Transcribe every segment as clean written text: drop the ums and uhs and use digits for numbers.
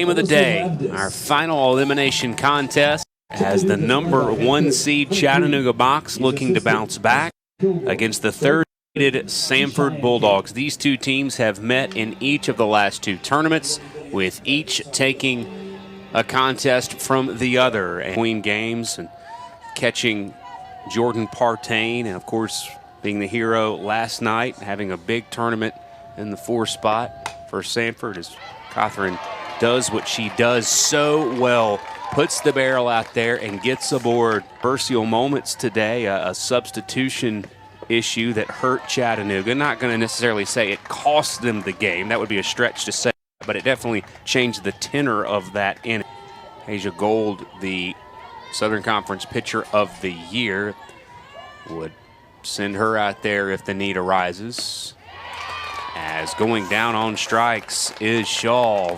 Game of the day, our final elimination contest as the #1 seed Chattanooga Box looking to bounce back against the third-seeded Samford Bulldogs. These two teams have met in each of the last two tournaments, with each taking a contest from the other. And between games and catching Jordan Partain, and of course being the hero last night, having a big tournament in the 4 spot for Samford as Catherine does what she does so well, puts the barrel out there and gets aboard. Controversial moments today, a substitution issue that hurt Chattanooga. Not going to necessarily say it cost them the game. That would be a stretch to say, but it definitely changed the tenor of that inning. Asia Gold, the Southern Conference Pitcher of the Year, would send her out there if the need arises. As going down on strikes is Shaw.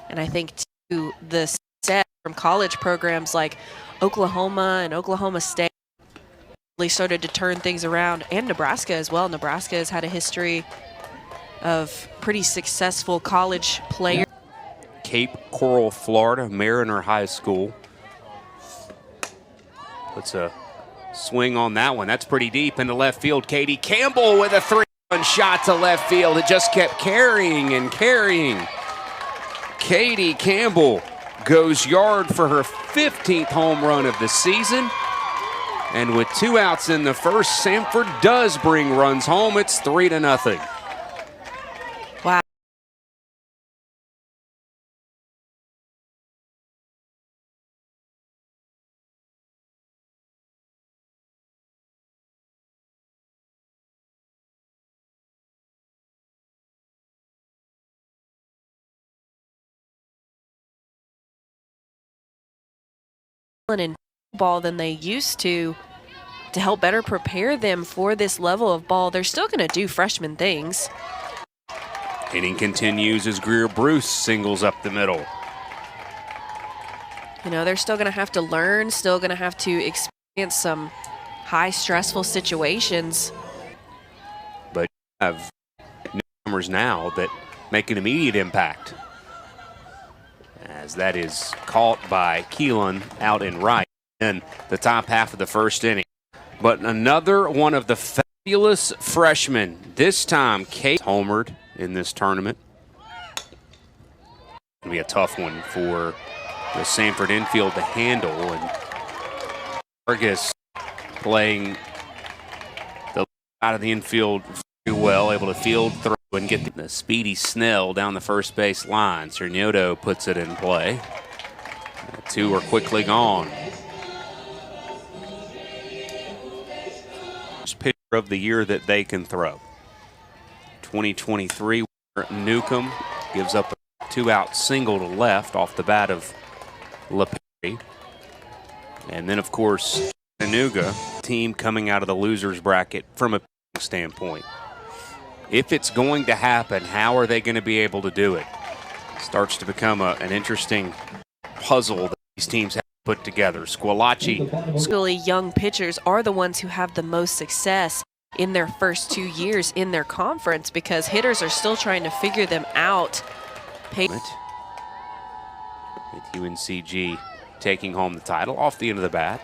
And I think too, the set from college programs like Oklahoma and Oklahoma State really started to turn things around, and Nebraska as well. Nebraska has had a history of pretty successful college players. Cape Coral, Florida, Mariner High School. Puts a swing on that one. That's pretty deep into left field. Katie Campbell with a 3-run shot to left field. It just kept carrying and carrying. Katie Campbell goes yard for her 15th home run of the season. And with 2 outs in the first, Samford does bring runs home. It's 3-0. Wow. In ball than they used to help better prepare them for this level of ball. They're still going to do freshman things. Inning continues as Greer Bruce singles up the middle. You know, they're still going to have to learn, still going to have to experience some high stressful situations. But you have newcomers now that make an immediate impact, as that is caught by Keelan out in right in the top half of the first inning. But another one of the fabulous freshmen, this time Kate homered in this tournament. It'll be a tough one for the Samford infield to handle, and Vargas playing the out of the infield very well, able to field throw and get the speedy Snell down the first base line. Cernioto puts it in play. The 2 are quickly gone. Pitcher of the year that they can throw. 2023, Newcomb gives up a 2-out single to left off the bat of LePerry. And then, of course, Chattanooga, team coming out of the loser's bracket from a standpoint. If it's going to happen, how are they going to be able to do it? Starts to become an interesting puzzle that these teams have put together. Squilacci. Really young pitchers are the ones who have the most success in their first 2 years in their conference, because hitters are still trying to figure them out. With UNCG taking home the title off the end of the bat.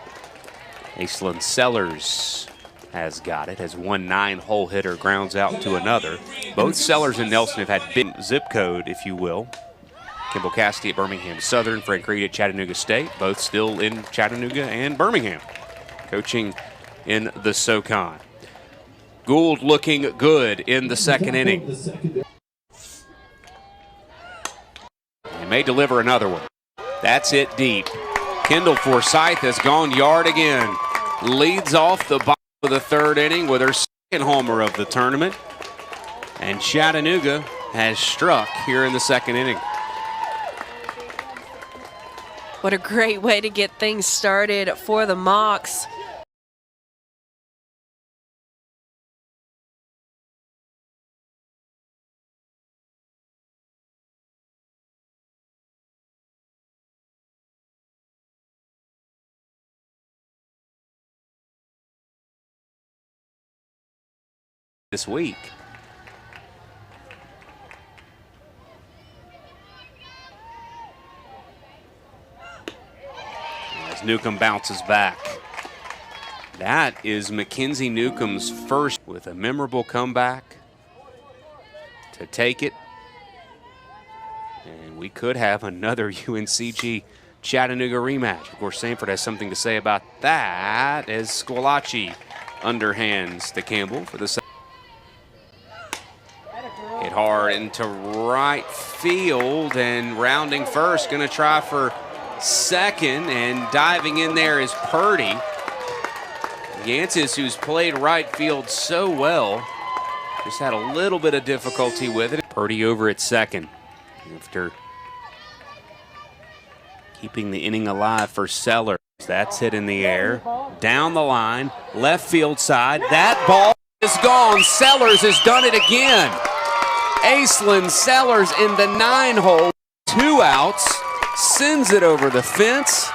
Aislinn Sellers has got it, has one 9-hole hitter, grounds out to another. Both Sellers and Nelson have had big zip code, if you will. Kimball Cassidy at Birmingham Southern, Frank Reed at Chattanooga State, both still in Chattanooga and Birmingham, coaching in the SOCON. Gould looking good in the second inning. He may deliver another one. That's it deep. Kendall Forsythe has gone yard again. Leads off the bottom of the third inning with her second homer of the tournament. And Chattanooga has struck here in the second inning. What a great way to get things started for the Mocs. This week. as Newcomb bounces back. That is Mackenzie Newcomb's first with a memorable comeback to take it. And we could have another UNCG Chattanooga rematch. Of course, Samford has something to say about that as Squalachi underhands to Campbell for the second. Hit hard into right field, and rounding first, going to try for second, and diving in there is Purdy. Yantis, who's played right field so well, just had a little bit of difficulty with it. Purdy over at second after keeping the inning alive for Sellers. That's hit in the air, down the line, left field side. That ball is gone. Sellers has done it again. Aislinn Sellers in the 9-hole, 2 outs, sends it over the fence.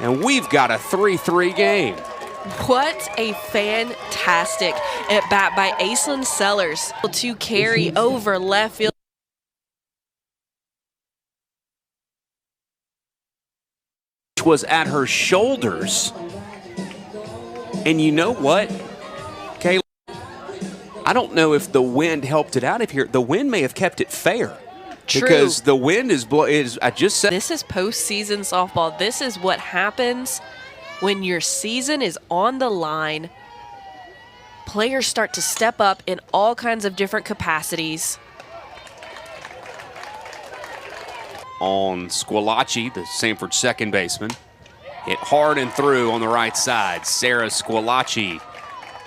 And we've got a 3-3 game. What a fantastic at bat by Aislinn Sellers to carry over left field. Was at her shoulders. And you know what, Kayla? I don't know if the wind helped it out of here. The wind may have kept it fair. True. Because the wind is I just said. This is postseason softball. This is what happens when your season is on the line. Players start to step up in all kinds of different capacities. On Squalachi, the Samford second baseman. Hit hard and through on the right side. Sarah Squalachi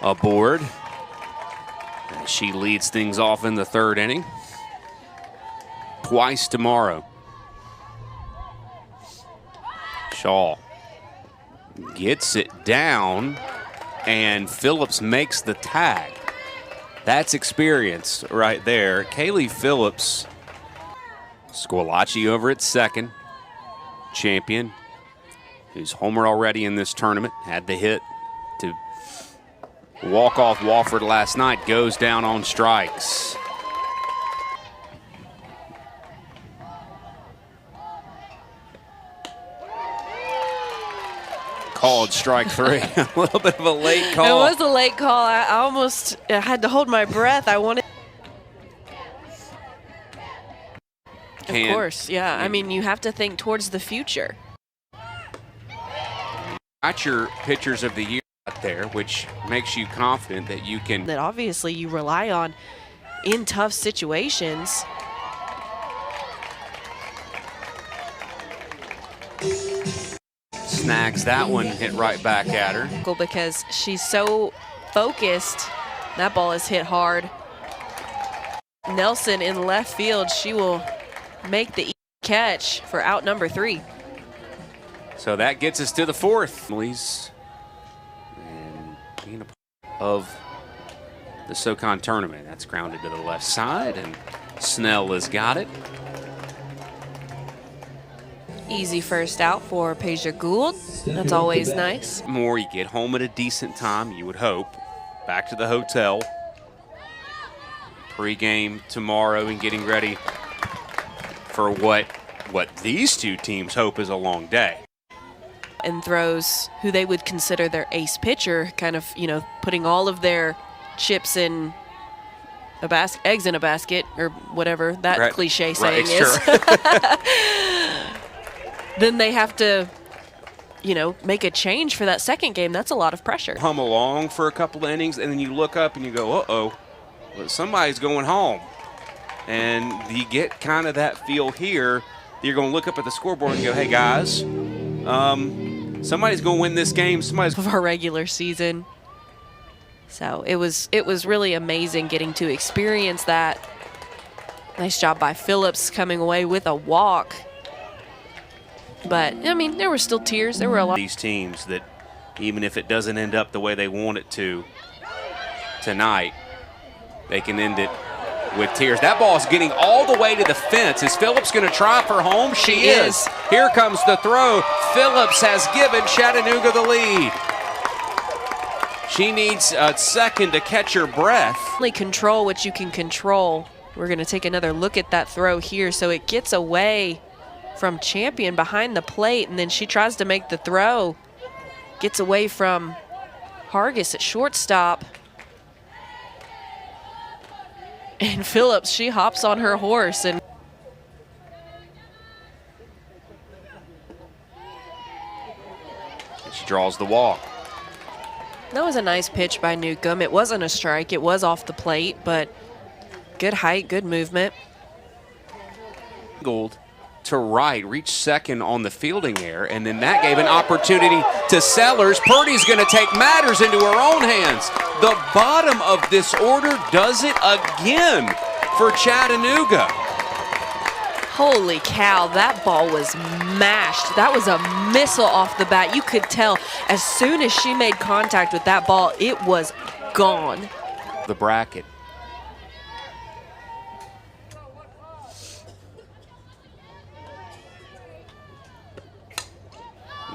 aboard. And she leads things off in the third inning. Twice tomorrow. Shaw gets it down, and Phillips makes the tag. That's experience right there. Kaylee Phillips. Squalachi over at second. Champion, who's homer already in this tournament, had the hit to walk off Wofford last night, goes down on strikes. Called strike 3. A little bit of a late call. It was a late call. I almost had to hold my breath. I wanted. Of course, yeah. I mean, you have to think towards the future. Got your pitchers of the year out there, which makes you confident that you can. That obviously you rely on in tough situations. Snags that one, hit right back at her. Because she's so focused. That ball is hit hard. Nelson in left field, she will make the catch for out number 3. So that gets us to the fourth. And being a part of the SOCON tournament. That's grounded to the left side, and Snell has got it. Easy first out for Peja Gould. That's always nice. More, you get home at a decent time, you would hope. Back to the hotel. Pre-game tomorrow and getting ready for what these two teams hope is a long day. And throws who they would consider their ace pitcher, kind of, putting all of their chips in a basket, eggs in a basket, or whatever that cliche saying is. Sure. Then they have to, make a change for that second game. That's a lot of pressure. Hum along for a couple of innings, and then you look up and you go, uh-oh, well, somebody's going home. And you get kind of that feel here. You're going to look up at the scoreboard and go, hey, guys, somebody's going to win this game. Somebody's of our regular season. So it was really amazing getting to experience that. Nice job by Phillips coming away with a walk. But, I mean, there were still tears. There were a lot. These teams that even if it doesn't end up the way they want it to tonight, they can end it with tears. That ball is getting all the way to the fence. Is Phillips going to try for home? She is. Here comes the throw. Phillips has given Chattanooga the lead. She needs a second to catch her breath. Only control what you can control. We're going to take another look at that throw here. So it gets away from Champion behind the plate, and then she tries to make the throw. Gets away from Hargis at shortstop. And Phillips, she hops on her horse and she draws the walk. that was a nice pitch by Newcomb. It wasn't a strike, it was off the plate, but good height, good movement. Gold to right, reached second on the fielding error, and then that gave an opportunity to Sellers. Purdy's going to take matters into her own hands. The bottom of this order does it again for Chattanooga. Holy cow, that ball was mashed. That was a missile off the bat. You could tell as soon as she made contact with that ball, it was gone. The bracket.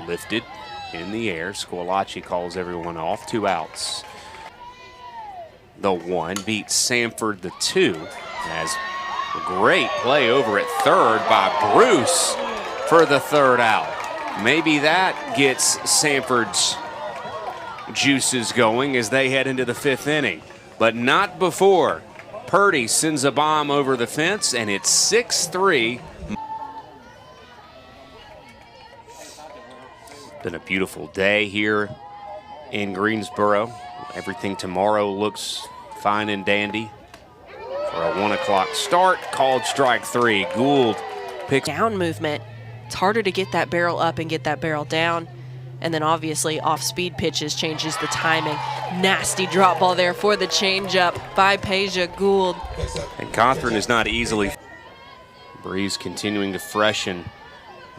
Lifted in the air. Squalachi calls everyone off. 2 outs. The 1 beats Samford the 2 as a great play over at third by Bruce for the 3rd out. Maybe that gets Samford's juices going as they head into the 5th inning, but not before. Purdy sends a bomb over the fence, and it's 6-3. Been a beautiful day here in Greensboro. Everything tomorrow looks fine and dandy for a 1 o'clock start. Called strike 3. Gould picks Down movement. It's harder to get that barrel up and get that barrel down. And then obviously off-speed pitches changes the timing. Nasty drop ball there for the changeup by Peja Gould. And Cothran is not easily. Breeze continuing to freshen.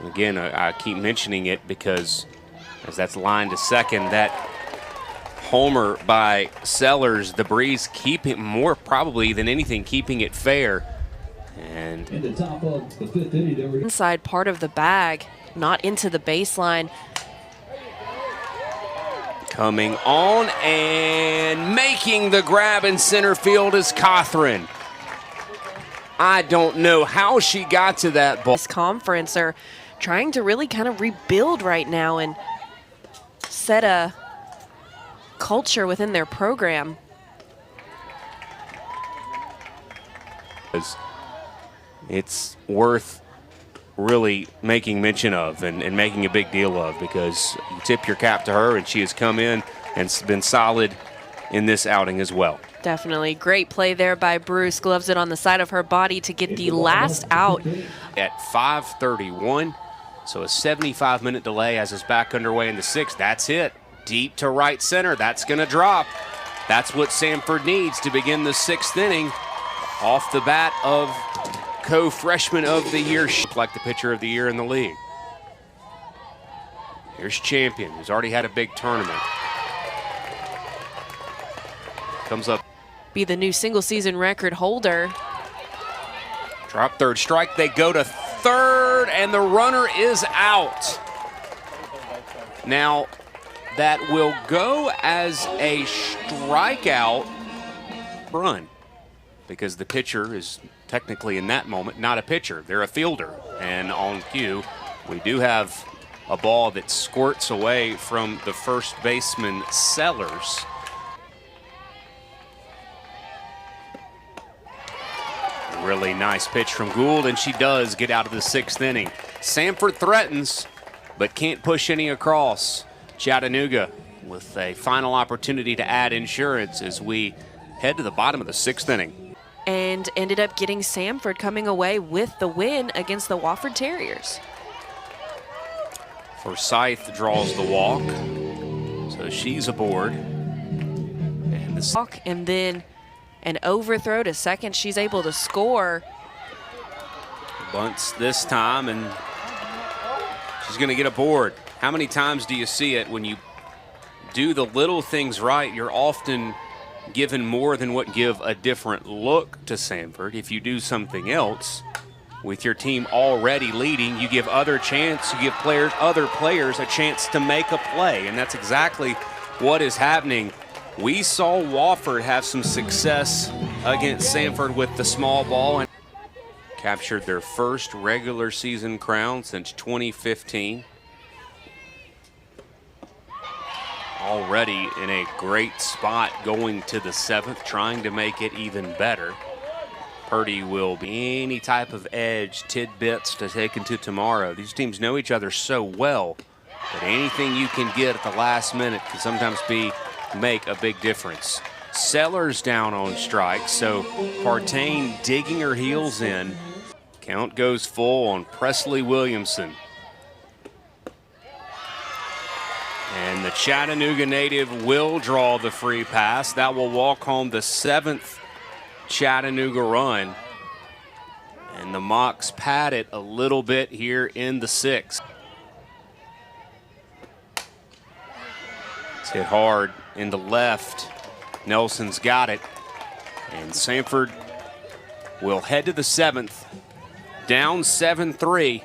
Again, I keep mentioning it because as that's lined to second, that homer by Sellers, the Breeze keeping more probably than anything, keeping it fair. And in the top of the 5th inning, there were inside part of the bag, not into the baseline. coming on and making the grab in center field is Cothran. I don't know how she got to that ball. This conference are trying to really kind of rebuild right now and set a culture within their program. It's worth really making mention of and making a big deal of, because you tip your cap to her, and she has come in and been solid in this outing as well. Definitely. Great play there by Bruce. Gloves it on the side of her body to get the last out. At 5:31, so a 75-minute delay as it's back underway in the 6th. That's it. Deep to right center. That's going to drop. That's what Samford needs to begin the 6th inning. Off the bat of co-freshman of the year, like the pitcher of the year in the league. Here's Champion, who's already had a big tournament. Comes up. Be the new single season record holder. Drop third strike. They go to third, and the runner is out. Now, that will go as a strikeout run, because the pitcher is technically in that moment not a pitcher. They're a fielder. And on cue, we do have a ball that squirts away from the first baseman, Sellers. Really nice pitch from Gould, and she does get out of the 6th inning. Samford threatens, but can't push any across. Chattanooga with a final opportunity to add insurance as we head to the bottom of the 6th inning. And ended up getting Samford coming away with the win against the Wofford Terriers. Forsyth draws the walk, so she's aboard. And the Walk, and then an overthrow to second. She's able to score. bunts this time, and she's going to get aboard. How many times do you see it when you do the little things right? You're often given more than what give a different look to Samford. If you do something else with your team already leading, you give other players a chance to make a play, and that's exactly what is happening. We saw Wofford have some success against Samford with the small ball, and captured their first regular season crown since 2015. Already in a great spot going to the 7th, trying to make it even better. Purdy will be any type of edge, tidbits to take into tomorrow. These teams know each other so well that anything you can get at the last minute can sometimes make a big difference. Sellers down on strikes, so Partain digging her heels in. Count goes full on Presley Williamson. And the Chattanooga native will draw the free pass. That will walk home the 7th Chattanooga run. And the Mocs pad it a little bit here in the 6th. It's hit hard into left. Nelson's got it. And Samford will head to the 7th. Down 7-3.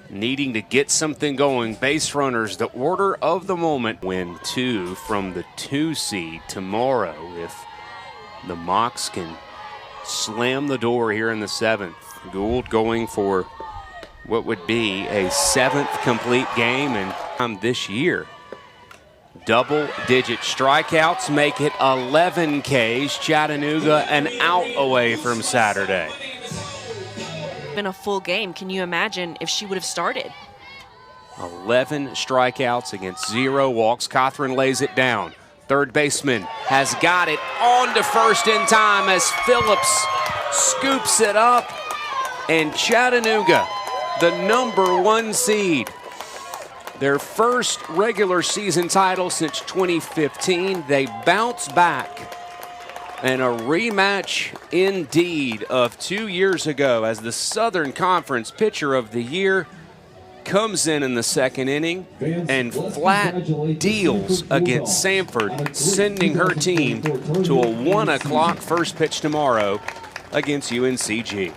Needing to get something going. Base runners, the order of the moment. Win 2 from the 2 seed tomorrow if the Mocs can slam the door here in the 7th. Gould going for what would be a 7th complete game and this year. Double-digit strikeouts make it 11 Ks. Chattanooga an out away from Saturday. Been a full game. Can you imagine if she would have started? 11 strikeouts against 0 walks. Cothran lays it down. Third baseman has got it on to first in time as Phillips scoops it up. And Chattanooga, the #1 seed, their first regular season title since 2015. They bounce back. And a rematch indeed of 2 years ago as the Southern Conference Pitcher of the Year comes in the 2nd inning and flat deals against Samford, sending her team to a 1 o'clock first pitch tomorrow against UNCG.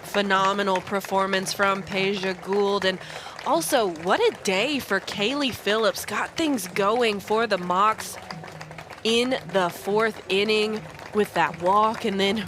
Phenomenal performance from Peja Gould. And also, what a day for Kaylee Phillips. Got things going for the Mocs in the 4th inning with that walk, and then